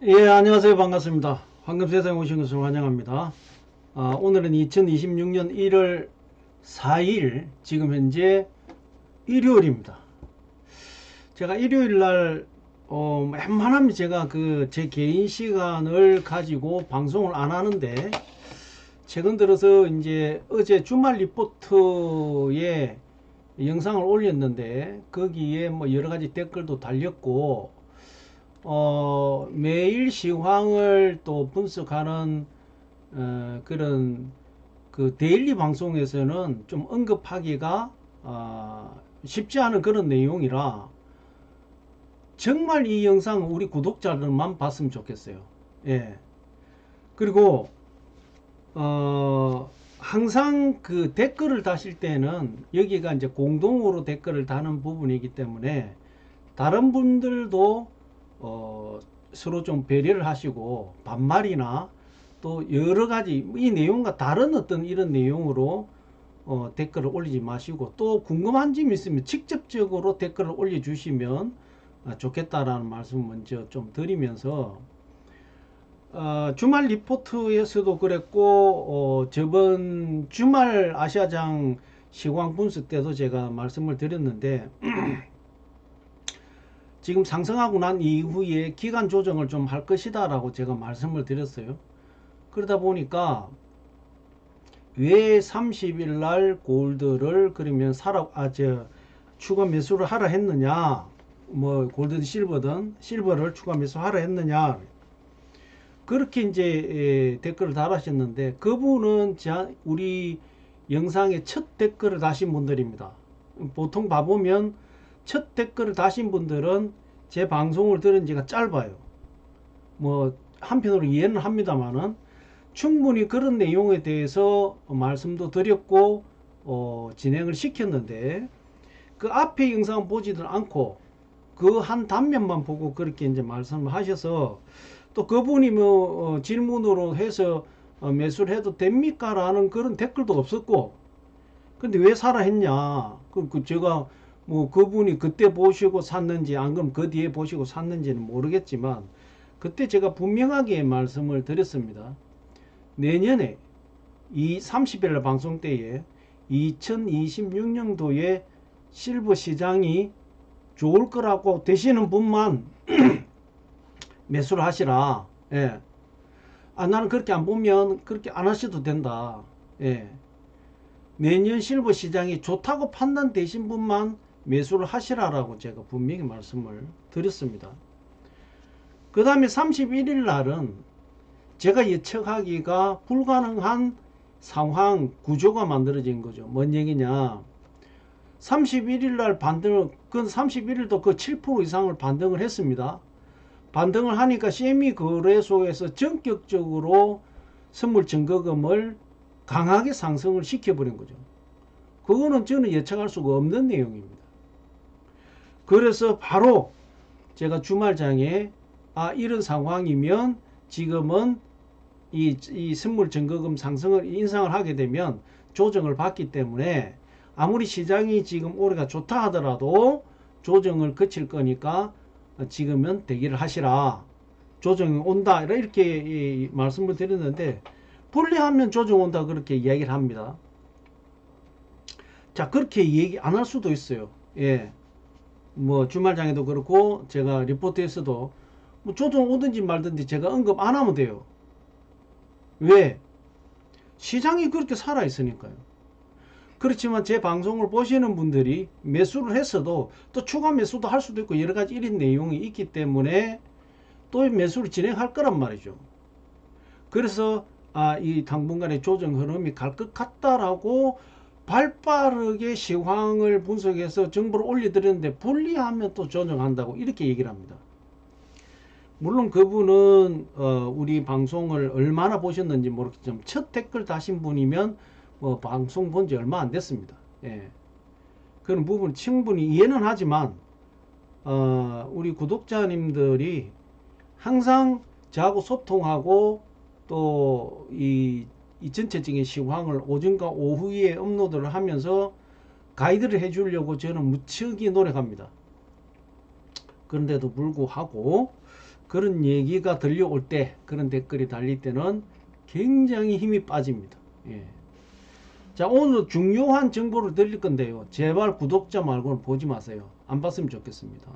예, 안녕하세요. 반갑습니다. 황금세상에 오신 것을 환영합니다. 오늘은 2026년 1월 4일, 지금 현재 일요일입니다. 제가 일요일 날, 웬만하면 제가 제 개인 시간을 가지고 방송을 안 하는데, 최근 들어서 이제 어제 주말 리포트에 영상을 올렸는데, 거기에 뭐 여러 가지 댓글도 달렸고, 매일 시황을 또 분석하는 그런 그 데일리 방송에서는 좀 언급하기가 쉽지 않은 그런 내용이라 정말 이 영상 우리 구독자들만 봤으면 좋겠어요. 예. 그리고 항상 그 댓글을 다실 때는 여기가 이제 공동으로 댓글을 다는 부분이기 때문에 다른 분들도 서로 좀 배려를 하시고 반말이나 또 여러 가지 이 내용과 다른 어떤 이런 내용으로 댓글을 올리지 마시고, 또 궁금한 점이 있으면 직접적으로 댓글을 올려주시면 좋겠다라는 말씀 먼저 좀 드리면서, 주말 리포트에서도 그랬고, 저번 주말 아시아장 시황 분석 때도 제가 말씀을 드렸는데, 지금 상승하고 난 이후에 기간 조정을 좀 할 것이다 라고 제가 말씀을 드렸어요. 그러다 보니까 왜 30일 날 골드를 그러면 추가 매수를 하라 했느냐, 뭐 골든 실버를 추가 매수하라 했느냐, 그렇게 이제 댓글을 달하셨는데, 그분은 우리 영상의 첫 댓글을 다신 분들입니다. 보통 봐보면 첫 댓글을 다신 분들은 제 방송을 들은 지가 짧아요. 뭐 한편으로 이해는 합니다만은 충분히 그런 내용에 대해서 말씀도 드렸고 진행을 시켰는데, 그 앞에 영상 보지들 않고 그 한 단면만 보고 그렇게 이제 말씀을 하셔서, 또 그분이 뭐 질문으로 해서 매수를 해도 됩니까? 라는 그런 댓글도 없었고, 근데 왜 사라 했냐? 제가 뭐 그분이 그때 보시고 샀는지 안 그럼 그 뒤에 보시고 샀는지는 모르겠지만, 그때 제가 분명하게 말씀을 드렸습니다. 내년에 이 30일 방송 때에 2026년도에 실버 시장이 좋을 거라고 되시는 분만 매수를 하시라. 예. 나는 그렇게 안 보면 그렇게 안 하셔도 된다. 예. 내년 실버 시장이 좋다고 판단되신 분만 매수를 하시라라고 제가 분명히 말씀을 드렸습니다. 그 다음에 31일 날은 제가 예측하기가 불가능한 상황 구조가 만들어진 거죠. 뭔 얘기냐? 31일 날 반등을, 그 31일도 그 7% 이상을 반등을 했습니다. 반등을 하니까 세미 거래소에서 전격적으로 선물 증거금을 강하게 상승을 시켜버린 거죠. 그거는 저는 예측할 수가 없는 내용입니다. 그래서 바로 제가 주말장에 이런 상황이면 지금은 이 선물 증거금 상승을 인상을 하게 되면 조정을 받기 때문에, 아무리 시장이 지금 올해가 좋다 하더라도 조정을 거칠 거니까 지금은 대기를 하시라. 조정이 온다 이렇게 말씀을 드렸는데, 불리하면 조정 온다 그렇게 이야기를 합니다. 자, 그렇게 얘기 안 할 수도 있어요. 예. 뭐 주말장에도 그렇고 제가 리포트에서도 뭐 조정 오든지 말든지 제가 언급 안 하면 돼요. 왜? 시장이 그렇게 살아 있으니까요. 그렇지만 제 방송을 보시는 분들이 매수를 했어도 또 추가 매수도 할 수도 있고 여러 가지 이런 내용이 있기 때문에 또 매수를 진행할 거란 말이죠. 그래서 이 당분간의 조정 흐름이 갈 것 같다라고 발빠르게 시황을 분석해서 정보를 올려드렸는데, 불리하면 또 조정한다고 이렇게 얘기를 합니다. 물론 그분은 우리 방송을 얼마나 보셨는지 모르겠지만 첫 댓글 다신 분이면 뭐 방송 본 지 얼마 안 됐습니다. 예. 그런 부분 충분히 이해는 하지만 우리 구독자님들이 항상 저하고 소통하고 또 이 전체적인 시황을 오전과 오후에 업로드를 하면서 가이드를 해주려고 저는 무척이 노력합니다. 그런데도 불구하고 그런 얘기가 들려올 때, 그런 댓글이 달릴 때는 굉장히 힘이 빠집니다. 예. 자, 오늘 중요한 정보를 드릴 건데요. 제발 구독자 말고는 보지 마세요. 안 봤으면 좋겠습니다.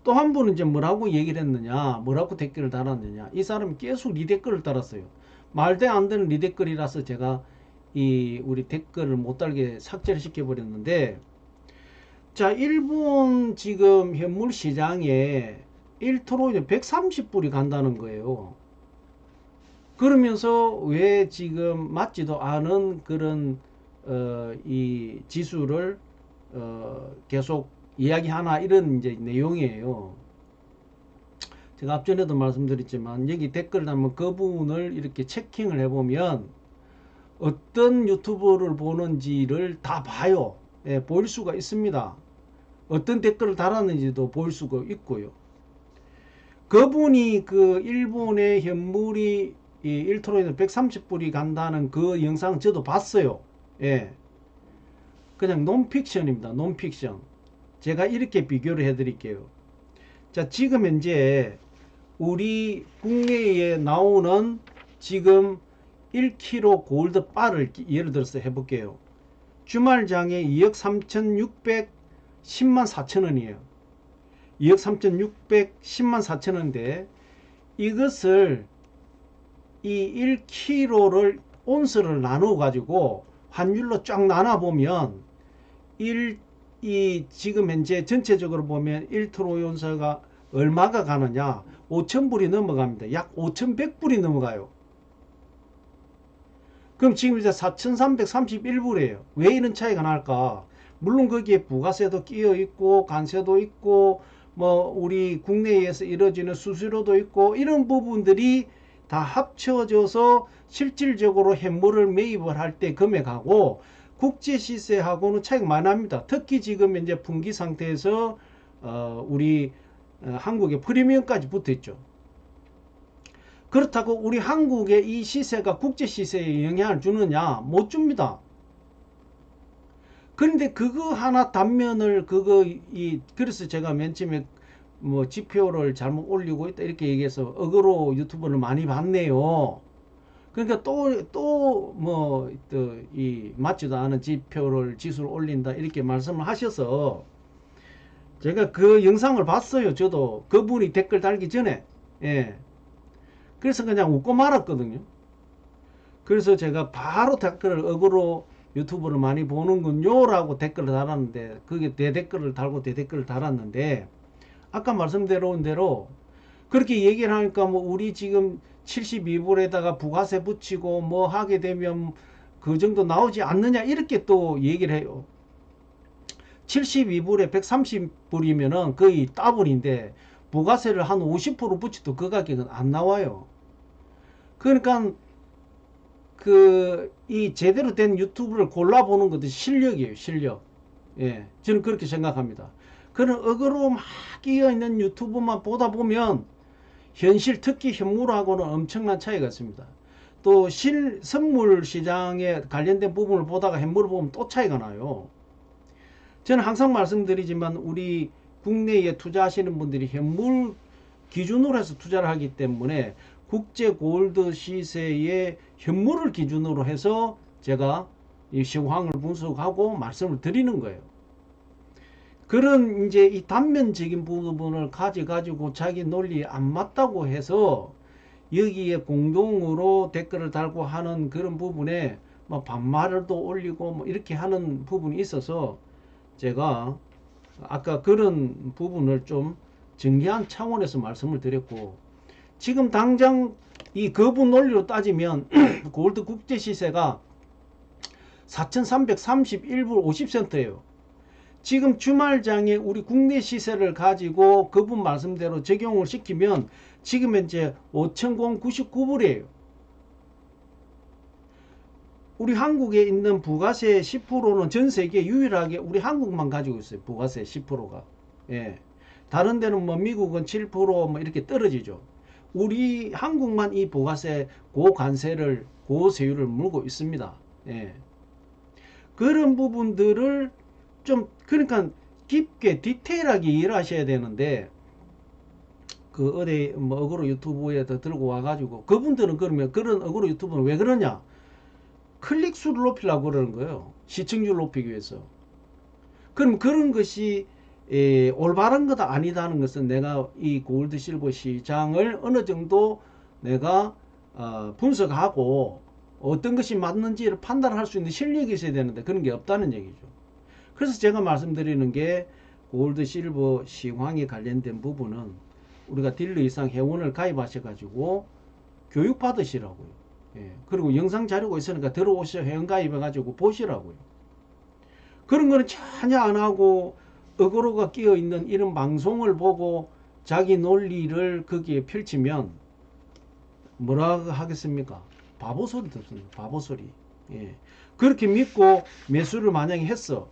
또 한 분은 이제 뭐라고 얘기를 했느냐, 뭐라고 댓글을 달았느냐. 이 사람이 계속 리 댓글을 달았어요. 말도 안 되는 리 댓글이라서 제가 우리 댓글을 못 달게 삭제를 시켜버렸는데, 자, 일본 지금 현물 시장에 1트로에 130불이 간다는 거예요. 그러면서 왜 지금 맞지도 않은 그런 이 지수를 계속 이야기하나, 이런 이제 내용이에요. 제가 앞전에도 말씀드렸지만 여기 댓글을 달면 그 부분을 이렇게 체킹을 해보면 어떤 유튜브를 보는지를 다 봐요. 예, 볼 수가 있습니다. 어떤 댓글을 달았는지도 볼 수가 있고요. 그분이 그 일본의 현물이 1트로에서 130불이 간다는 그 영상 저도 봤어요. 예. 그냥 논픽션입니다. 논픽션. 제가 이렇게 비교를 해 드릴게요. 자, 지금 현재 우리 국내에 나오는 지금 1kg 골드 바를 예를 들어서 해볼게요. 주말장에 2억 3,610만 4천원이에요. 2억 3,610만 4천원인데 이것을 이 1kg를 온스를 나누어 가지고 환율로 쫙 나눠 보면 이 지금 현재 전체적으로 보면 1트로 온스가 얼마가 가느냐, 5,000불이 넘어갑니다. 약 5,100불이 넘어가요. 그럼 지금 이제 4,331불이에요. 왜 이런 차이가 날까? 물론 거기에 부가세도 끼어 있고 관세도 있고 뭐 우리 국내에서 이루어지는 수수료도 있고 이런 부분들이 다 합쳐져서 실질적으로 현물을 매입을 할 때 금액하고 국제 시세하고는 차이가 많이 납니다. 특히 지금 이제 분기 상태에서 우리 한국의 프리미엄까지 붙어 있죠. 그렇다고 우리 한국의 이 시세가 국제 시세에 영향을 주느냐? 못 줍니다. 그런데 그거 하나 단면을 그래서 제가 맨 처음에 뭐 지표를 잘못 올리고 있다 이렇게 얘기해서 억으로 유튜브를 많이 봤네요. 그러니까 이 맞지도 않은 지수를 올린다 이렇게 말씀을 하셔서 제가 그 영상을 봤어요. 저도 그분이 댓글 달기 전에. 예. 그래서 그냥 웃고 말았거든요. 그래서 제가 바로 댓글을 억으로 유튜브를 많이 보는군요 라고 댓글을 달았는데, 그게 대댓글을 달고 대댓글을 달았는데, 아까 말씀드린 대로 그렇게 얘기를 하니까 뭐 우리 지금 72불에다가 부가세 붙이고 뭐 하게 되면 그 정도 나오지 않느냐 이렇게 또 얘기를 해요. 72불에 130불이면은 거의 더블인데 부가세를 한 50% 붙여도 그 가격은 안 나와요. 그러니까 이 제대로 된 유튜브를 골라보는 것도 실력이에요. 실력. 예, 저는 그렇게 생각합니다. 그런 억으로 막 끼어있는 유튜브만 보다 보면 현실, 특히 현물하고는 엄청난 차이가 있습니다. 또 선물 시장에 관련된 부분을 보다가 현물을 보면 또 차이가 나요. 저는 항상 말씀드리지만 우리 국내에 투자하시는 분들이 현물 기준으로 해서 투자를 하기 때문에 국제 골드 시세의 현물을 기준으로 해서 제가 이 시황을 분석하고 말씀을 드리는 거예요. 그런 이제 이 단면적인 부분을 가지고 자기 논리에 안 맞다고 해서 여기에 공동으로 댓글을 달고 하는 그런 부분에 뭐 반말도 올리고 뭐 이렇게 하는 부분이 있어서 제가 아까 그런 부분을 좀 정리한 차원에서 말씀을 드렸고, 지금 당장 이 거부 논리로 따지면 골드 국제 시세가 4,331불 50센트예요. 지금 주말장에 우리 국내 시세를 가지고 그분 말씀대로 적용을 시키면 지금 현재 5,099불이에요. 우리 한국에 있는 부가세 10%는 전 세계 유일하게 우리 한국만 가지고 있어요. 부가세 10%가. 예. 다른 데는 뭐 미국은 7% 이렇게 떨어지죠. 우리 한국만 이 부가세 고관세를 고세율을 물고 있습니다. 예. 그런 부분들을 좀 그러니까 깊게 디테일하게 이해를 하셔야 되는데 그 어디 뭐 어그로 유튜브에다 들고 와가지고 그분들은 그러면 그런 어그로 유튜브는 왜 그러냐? 클릭 수를 높이려고 그러는 거예요. 시청률 높이기 위해서. 그럼 그런 것이 올바른 거다 아니다는 것은 내가 이 골드 실버 시장을 어느 정도 내가 분석하고 어떤 것이 맞는지를 판단할 수 있는 실력이 있어야 되는데 그런 게 없다는 얘기죠. 그래서 제가 말씀드리는 게 골드 실버 시황에 관련된 부분은 우리가 딜러 이상 회원을 가입하셔가지고 교육 받으시라고요. 예. 그리고 영상 자료가 있으니까 들어오셔 회원 가입해가지고 보시라고요. 그런 거는 전혀 안 하고 어그로가 끼어 있는 이런 방송을 보고 자기 논리를 거기에 펼치면 뭐라 하겠습니까? 바보 소리 듣습니다. 바보 소리. 예. 그렇게 믿고 매수를 만약에 했어.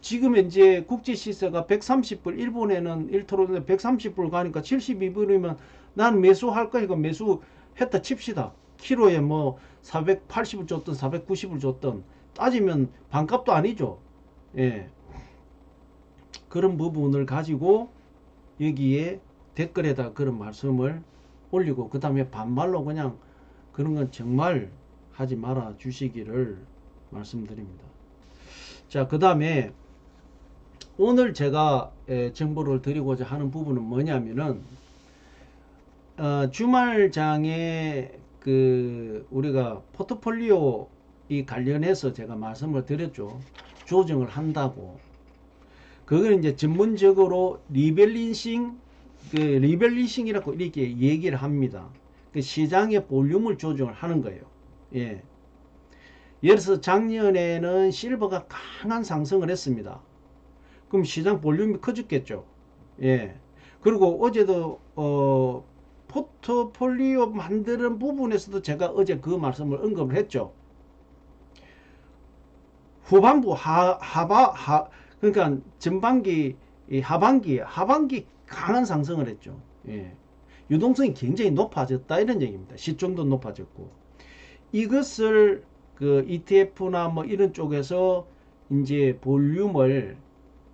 지금 이제 국제 시세가 130불, 일본에는 1토론에 130불 가니까 72불이면 난 매수할 거니까 매수했다 칩시다. 키로에 뭐 480을 줬든 490을 줬든 따지면 반값도 아니죠. 예. 그런 부분을 가지고 여기에 댓글에다 그런 말씀을 올리고 그 다음에 반말로 그냥 그런 건 정말 하지 말아 주시기를 말씀드립니다. 자, 그 다음에 오늘 제가 정보를 드리고자 하는 부분은 뭐냐면은 주말장에 그 우리가 포트폴리오 이 관련해서 제가 말씀을 드렸죠. 조정을 한다고. 그걸 이제 전문적으로 리밸런싱이라고 이렇게 얘기를 합니다. 그 시장의 볼륨을 조정을 하는 거예요. 예. 예를 들어서 작년에는 실버가 강한 상승을 했습니다. 그럼 시장 볼륨이 커졌겠죠. 예. 그리고 어제도 포트폴리오 만드는 부분에서도 제가 어제 그 말씀을 언급을 했죠. 후반부 그러니까 전반기 하반기 강한 상승을 했죠. 예. 유동성이 굉장히 높아졌다 이런 얘기입니다. 시총도 높아졌고 이것을 그 ETF나 뭐 이런 쪽에서 이제 볼륨을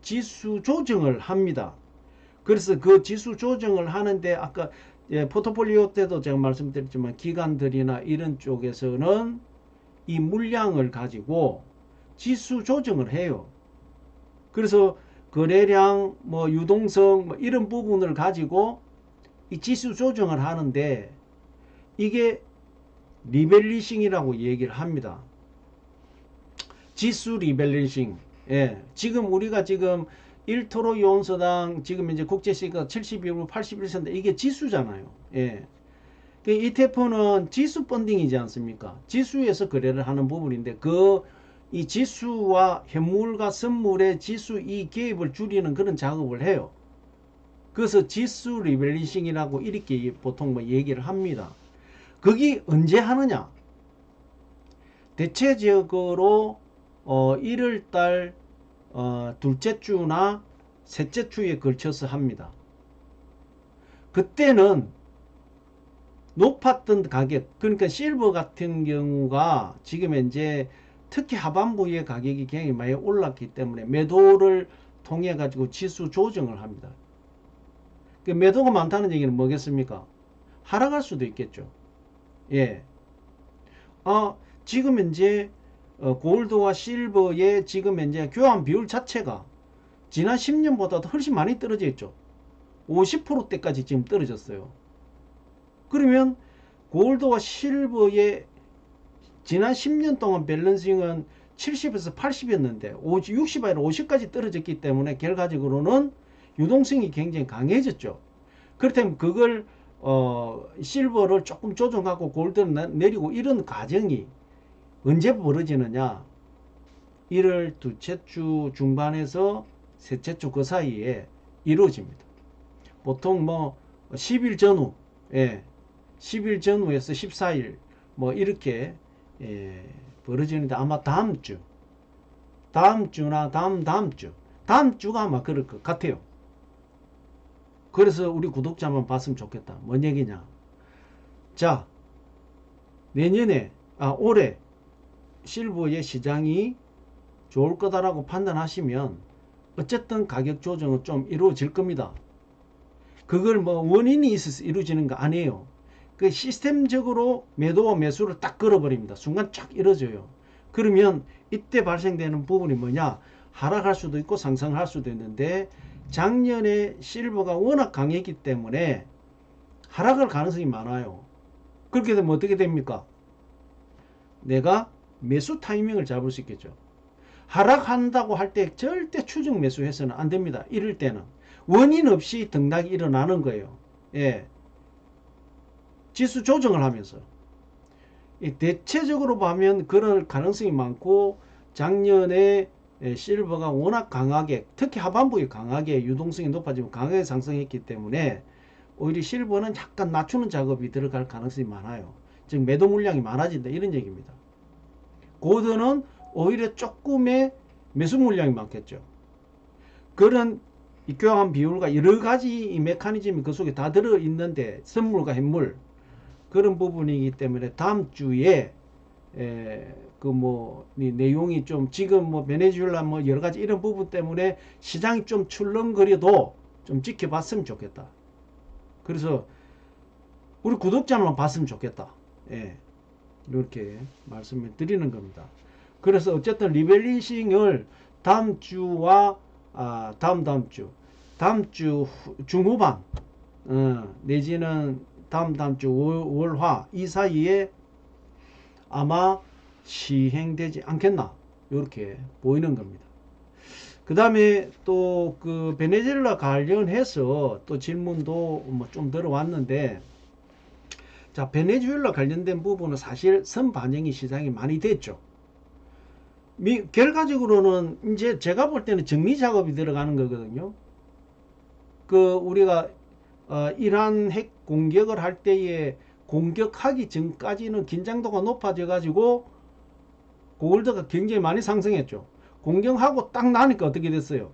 지수 조정을 합니다. 그래서 그 지수 조정을 하는데 아까 포트폴리오 때도 제가 말씀드렸지만 기관들이나 이런 쪽에서는 이 물량을 가지고 지수 조정을 해요. 그래서 거래량 뭐 유동성 뭐 이런 부분을 가지고 이 지수 조정을 하는데 이게 리밸런싱이라고 얘기를 합니다. 지수 리밸런싱. 예. 지금 우리가 지금 1토로 이온수당 지금 이제 국제시가 72불 81센트 이게 지수잖아요. 예. 그 ETF는 지수 펀딩이지 않습니까? 지수에서 거래를 하는 부분인데 이 지수와 현물과 선물의 지수 이 개입을 줄이는 그런 작업을 해요. 그래서 지수 리밸런싱이라고 이렇게 보통 뭐 얘기를 합니다. 그게 언제 하느냐? 대체적으로 1월달 둘째 주나 셋째 주에 걸쳐서 합니다. 그때는 높았던 가격, 그러니까 실버 같은 경우가 지금 이제 특히 하반부의 가격이 굉장히 많이 올랐기 때문에 매도를 통해 가지고 지수 조정을 합니다. 그 매도가 많다는 얘기는 뭐겠습니까? 하락할 수도 있겠죠. 예. 지금 현재 골드와 실버의 지금 현재 교환 비율 자체가 지난 10년보다도 훨씬 많이 떨어져 있죠. 50%대까지 지금 떨어졌어요. 그러면 골드와 실버의 지난 10년 동안 밸런싱은 70에서 80이었는데 60 아니라 50까지 떨어졌기 때문에 결과적으로는 유동성이 굉장히 강해졌죠. 그렇다면 그걸 실버를 조금 조정하고 골드를 내리고 이런 과정이 언제 벌어지느냐? 1월 둘째 주 중반에서 셋째 주 그 사이에 이루어집니다. 보통 뭐 10일 전후, 10일 전후에서 14일 뭐 이렇게 벌어지는데 아마 다음 주나 다음 주가 아마 그럴 것 같아요. 그래서 우리 구독자만 봤으면 좋겠다. 뭔 얘기냐? 자, 올해 실버의 시장이 좋을 거다라고 판단하시면 어쨌든 가격 조정은 좀 이루어질 겁니다. 그걸 뭐 원인이 있어서 이루어지는 거 아니에요. 그 시스템적으로 매도와 매수를 딱 걸어버립니다. 순간 쫙 이루어져요. 그러면 이때 발생되는 부분이 뭐냐? 하락할 수도 있고 상승할 수도 있는데 작년에 실버가 워낙 강했기 때문에 하락할 가능성이 많아요. 그렇게 되면 어떻게 됩니까? 내가 매수 타이밍을 잡을 수 있겠죠. 하락한다고 할 때 절대 추정 매수해서는 안 됩니다. 이럴 때는 원인 없이 등락이 일어나는 거예요. 예. 지수 조정을 하면서 대체적으로 보면 그럴 가능성이 많고 작년에 실버가 워낙 강하게 특히 하반부에 강하게 유동성이 높아지면 강하게 상승했기 때문에 오히려 실버는 약간 낮추는 작업이 들어갈 가능성이 많아요. 즉 매도 물량이 많아진다 이런 얘기입니다. 고드는 오히려 조금의 매수 물량이 많겠죠. 그런 교환 비율과 여러 가지 이 메커니즘이 그 속에 다 들어있는데 선물과 현물 그런 부분이기 때문에 다음 주에 그 뭐 내용이 좀 지금 뭐 베네수엘라 뭐 여러 가지 이런 부분 때문에 시장이 좀 출렁거려도 좀 지켜봤으면 좋겠다. 그래서 우리 구독자만 봤으면 좋겠다. 예. 이렇게 말씀을 드리는 겁니다. 그래서 어쨌든 리밸런싱을 다음 주와 다음 주 중후반 내지는 다음 주 월화 이 사이에 아마 시행되지 않겠나 이렇게 보이는 겁니다. 그 다음에 또 그 베네수엘라 관련해서 또 질문도 뭐 좀 들어왔는데 자 베네수엘라 관련된 부분은 사실 선반영이 시장이 많이 됐죠. 결과적으로는 이제 제가 볼 때는 정리 작업이 들어가는 거거든요. 그 우리가 이란 핵 공격을 할 때에 공격하기 전까지는 긴장도가 높아져 가지고 골드가 굉장히 많이 상승했죠. 공격하고 딱 나니까 어떻게 됐어요?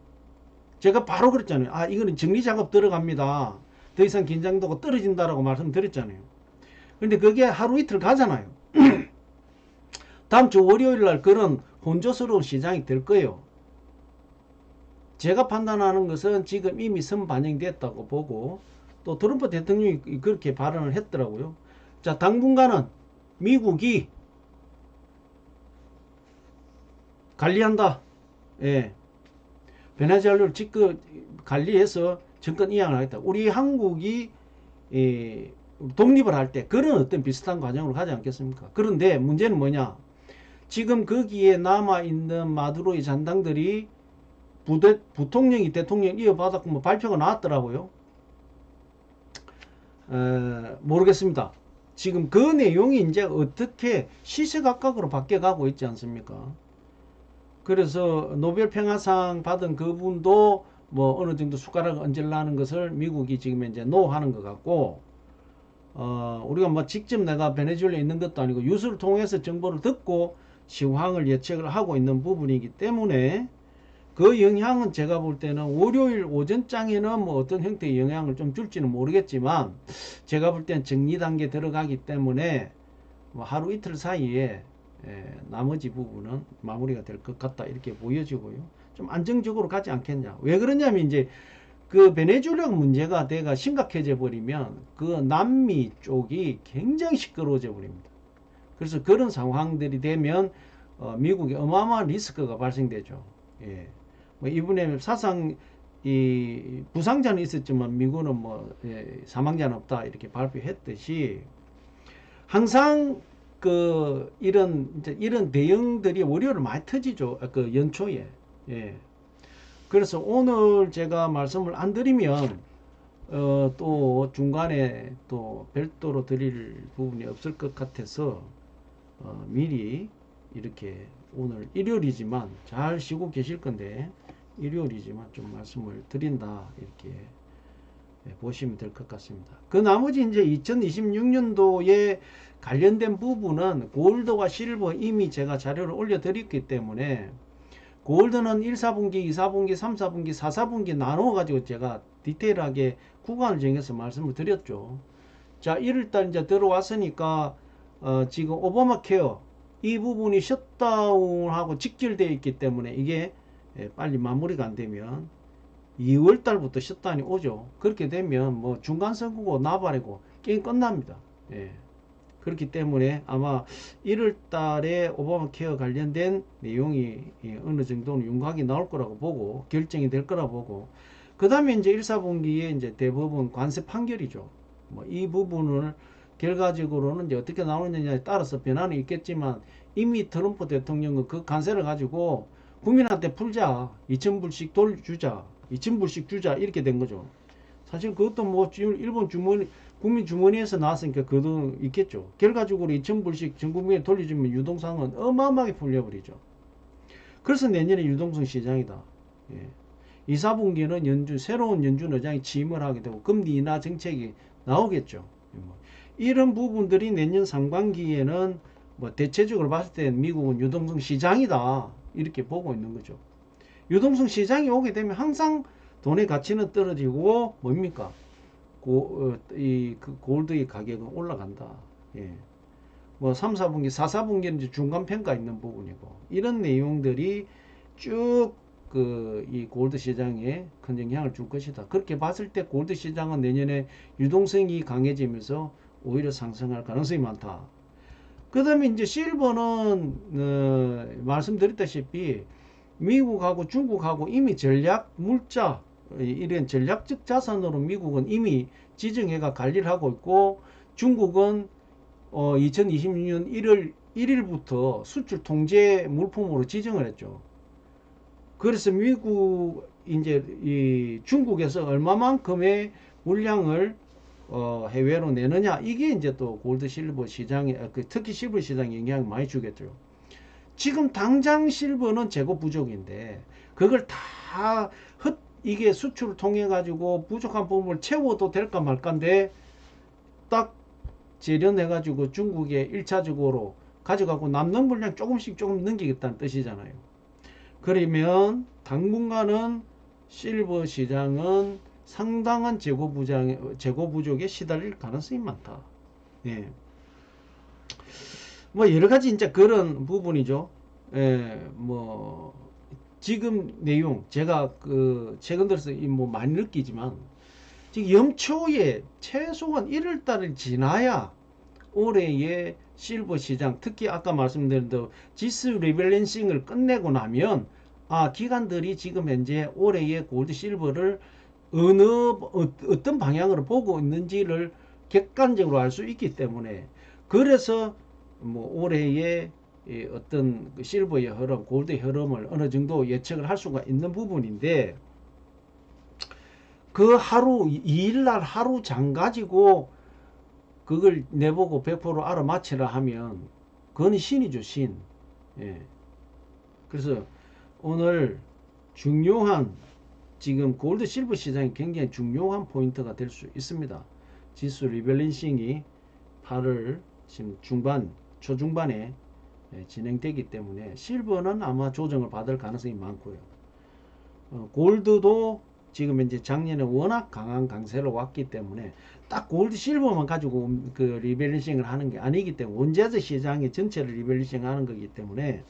제가 바로 그랬잖아요. 이거는 정리 작업 들어갑니다. 더 이상 긴장도가 떨어진다라고 말씀드렸잖아요. 근데 그게 하루 이틀 가잖아요. 다음 주 월요일 날 그런 혼조스러운 시장이 될 거예요. 제가 판단하는 것은 지금 이미 선반영됐다고 보고 또 트럼프 대통령이 그렇게 발언을 했더라고요. 자, 당분간은 미국이 관리한다. 예. 베네수엘라를 직접 관리해서 정권 이양을 하겠다. 우리 한국이 독립을 할 때 그런 어떤 비슷한 과정으로 가지 않겠습니까? 그런데 문제는 뭐냐? 지금 거기에 남아있는 마두로의 잔당들이 부통령이 대통령 이어받았고 뭐 발표가 나왔더라고요. 모르겠습니다. 지금 그 내용이 이제 어떻게 시시각각으로 바뀌어가고 있지 않습니까? 그래서 노벨 평화상 받은 그분도 뭐 어느 정도 숟가락을 얹으려는 것을 미국이 지금 이제 노하는 것 같고, 우리가 뭐 직접 내가 베네수엘라에 있는 것도 아니고 뉴스를 통해서 정보를 듣고 시황을 예측을 하고 있는 부분이기 때문에 그 영향은 제가 볼 때는 월요일 오전장에는 뭐 어떤 형태의 영향을 좀 줄지는 모르겠지만 제가 볼 때는 정리 단계 들어가기 때문에 뭐 하루 이틀 사이에 나머지 부분은 마무리가 될 것 같다 이렇게 보여지고요. 좀 안정적으로 가지 않겠냐. 왜 그러냐면 이제 그 베네수엘라 문제가 내가 심각해져 버리면 그 남미 쪽이 굉장히 시끄러워져 버립니다. 그래서 그런 상황들이 되면 미국에 어마어마한 리스크가 발생되죠. 예. 뭐 이번에 사상 이 부상자는 있었지만 미국은 뭐 사망자는 없다 이렇게 발표했듯이 항상 그 이런 대응들이 월요일 많이 터지죠. 그 연초에. 예. 그래서 오늘 제가 말씀을 안 드리면 또 중간에 또 별도로 드릴 부분이 없을 것 같아서 미리 이렇게 오늘 일요일이지만 잘 쉬고 계실 건데 일요일이지만 좀 말씀을 드린다 이렇게 보시면 될 것 같습니다. 그 나머지 이제 2026년도에 관련된 부분은 골드와 실버 이미 제가 자료를 올려드렸기 때문에 골드는 1, 4분기, 2, 4분기, 3, 4분기, 4, 4분기 나누어 가지고 제가 디테일하게 구간을 정해서 말씀을 드렸죠. 자, 1월달 이제 들어왔으니까 지금 오바마 케어 이 부분이 셧다운하고 직결되어 있기 때문에 이게 빨리 마무리가 안 되면 2월 달부터 셧다운이 오죠. 그렇게 되면 뭐 중간 선거고 나발이고 게임 끝납니다. 예. 그렇기 때문에 아마 1월 달에 오바마 케어 관련된 내용이 어느 정도는 윤곽이 나올 거라고 보고 결정이 될 거라고 보고, 그 다음에 이제 1, 4분기에 이제 대법원 관세 판결이죠. 뭐 이 부분을 결과적으로는 이제 어떻게 나오느냐에 따라서 변화는 있겠지만, 이미 트럼프 대통령은 그 관세를 가지고 국민한테 풀자, 2,000불씩 돌주자, 2,000불씩 주자, 이렇게 된 거죠. 사실 그것도 뭐 일본 주머니, 국민 주머니에서 나왔으니까 그 돈 있겠죠. 결과적으로 2,000불씩 전 국민에 돌려주면 유동성은 어마어마하게 풀려버리죠. 그래서 내년에 유동성 시장이다. 예. 2, 4분기는 새로운 연준 의장이 취임을 하게 되고 금리 인하 정책이 나오겠죠. 이런 부분들이 내년 상반기에는 뭐 대체적으로 봤을 때 미국은 유동성 시장이다, 이렇게 보고 있는 거죠. 유동성 시장이 오게 되면 항상 돈의 가치는 떨어지고 뭡니까? 그 골드의 가격은 올라간다. 예. 뭐 3, 4분기, 4, 4분기는 이제 중간 평가 있는 부분이고, 이런 내용들이 쭉 이 골드 시장에 큰 영향을 줄 것이다. 그렇게 봤을 때 골드 시장은 내년에 유동성이 강해지면서 오히려 상승할 가능성이 많다. 그 다음에 이제 실버는 말씀드렸다시피 미국하고 중국하고 이미 전략 물자, 이런 전략적 자산으로 미국은 이미 지정해가 관리를 하고 있고, 중국은 2026년 1월 1일부터 수출 통제 물품으로 지정을 했죠. 그래서 미국 이제 이 중국에서 얼마만큼의 물량을 해외로 내느냐, 이게 이제 또 골드 실버 시장에, 특히 실버 시장에 영향을 많이 주겠죠. 지금 당장 실버는 재고 부족인데 그걸 다 이게 수출을 통해 가지고 부족한 부분을 채워도 될까 말까인데, 딱 재련해 가지고 중국에 1차적으로 가져가고 남는 물량 조금씩 조금 넘기겠다는 뜻이잖아요. 그러면 당분간은 실버 시장은 상당한 재고 부족에 시달릴 가능성이 많다. 예. 뭐 여러 가지 이제 그런 부분이죠. 예, 뭐 지금 내용 제가 최근 들어서 뭐 많이 느끼지만, 지금 연초에 최소한 1월 달을 지나야 올해의 실버 시장, 특히 아까 말씀드린 지수 리밸런싱을 끝내고 나면 기관들이 지금 현재 올해의 골드 실버를 어떤 방향으로 보고 있는지를 객관적으로 알 수 있기 때문에, 그래서 뭐 올해의 어떤 실버의 흐름, 골드의 흐름을 어느 정도 예측을 할 수가 있는 부분인데, 그 하루 2일날 하루 장 가지고 그걸 내보고 100% 알아맞히라 하면 그건 신이죠, 신. 예. 그래서 오늘 중요한, 지금 골드 실버 시장이 굉장히 중요한 포인트가 될 수 있습니다. 지수 리밸런싱이 8월 지금 초중반에 진행되기 때문에 실버는 아마 조정을 받을 가능성이 많고요. 골드도 지금 이제 작년에 워낙 강한 강세를 왔기 때문에 딱 골드 실버만 가지고 그 리밸런싱을 하는 게 아니기 때문에, 원자재 시장의 전체를 리밸런싱 하는 거기 때문에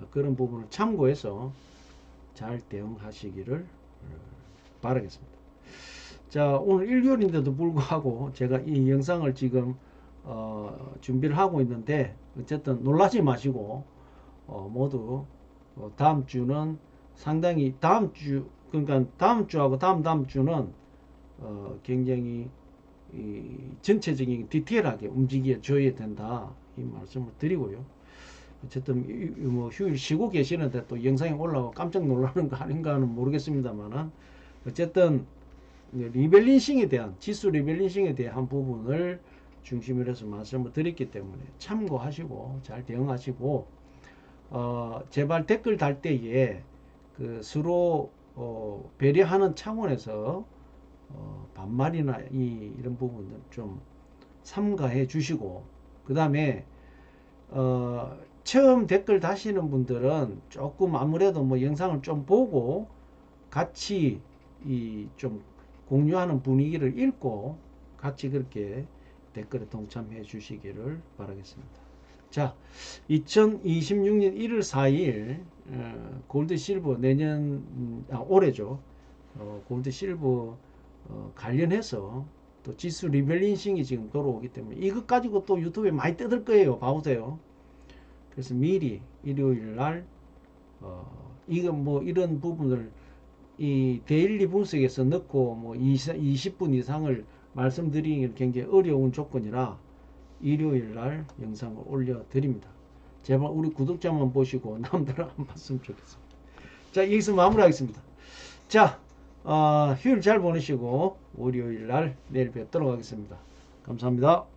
그런 부분을 참고해서 잘 대응하시기를 바라겠습니다. 자, 오늘 일요일인데도 불구하고 제가 이 영상을 지금 준비를 하고 있는데, 어쨌든 놀라지 마시고 모두 다음 주는 상당히, 그러니까 다음 주하고 다음 주는 굉장히 전체적인 디테일하게 움직여 줘야 된다, 이 말씀을 드리고요. 어쨌든 뭐 휴일 쉬고 계시는데 또 영상이 올라오고 깜짝 놀라는 거 아닌가는 모르겠습니다만은, 어쨌든 리밸런싱에 대한, 지수 리밸런싱에 대한 부분을 중심으로 해서 말씀을 드렸기 때문에 참고하시고 잘 대응하시고, 제발 댓글 달 때에 서로 배려하는 차원에서 반말이나 이런 부분들 좀 삼가해 주시고, 그 다음에 처음 댓글 다시는 분들은 조금 아무래도 뭐 영상을 좀 보고 같이 좀 공유하는 분위기를 읽고 같이 그렇게 댓글에 동참해 주시기를 바라겠습니다. 자, 2026년 1월 4일 골드 실버 내년 올해죠. 골드 실버 관련해서 또 지수 리밸런싱이 지금 돌아오기 때문에 이것 가지고 또 유튜브에 많이 떠들 거예요. 봐보세요. 그래서 미리 일요일 날 이건 뭐 이런 부분을 이 데일리 분석에서 넣고 뭐 20분 이상을 말씀드리기는 굉장히 어려운 조건이라 일요일 날 영상을 올려 드립니다. 제발 우리 구독자만 보시고 남들은 안 봤으면 좋겠습니다. 자, 여기서 마무리하겠습니다. 자, 휴일 잘 보내시고 월요일 날 내일 뵙도록 하겠습니다. 감사합니다.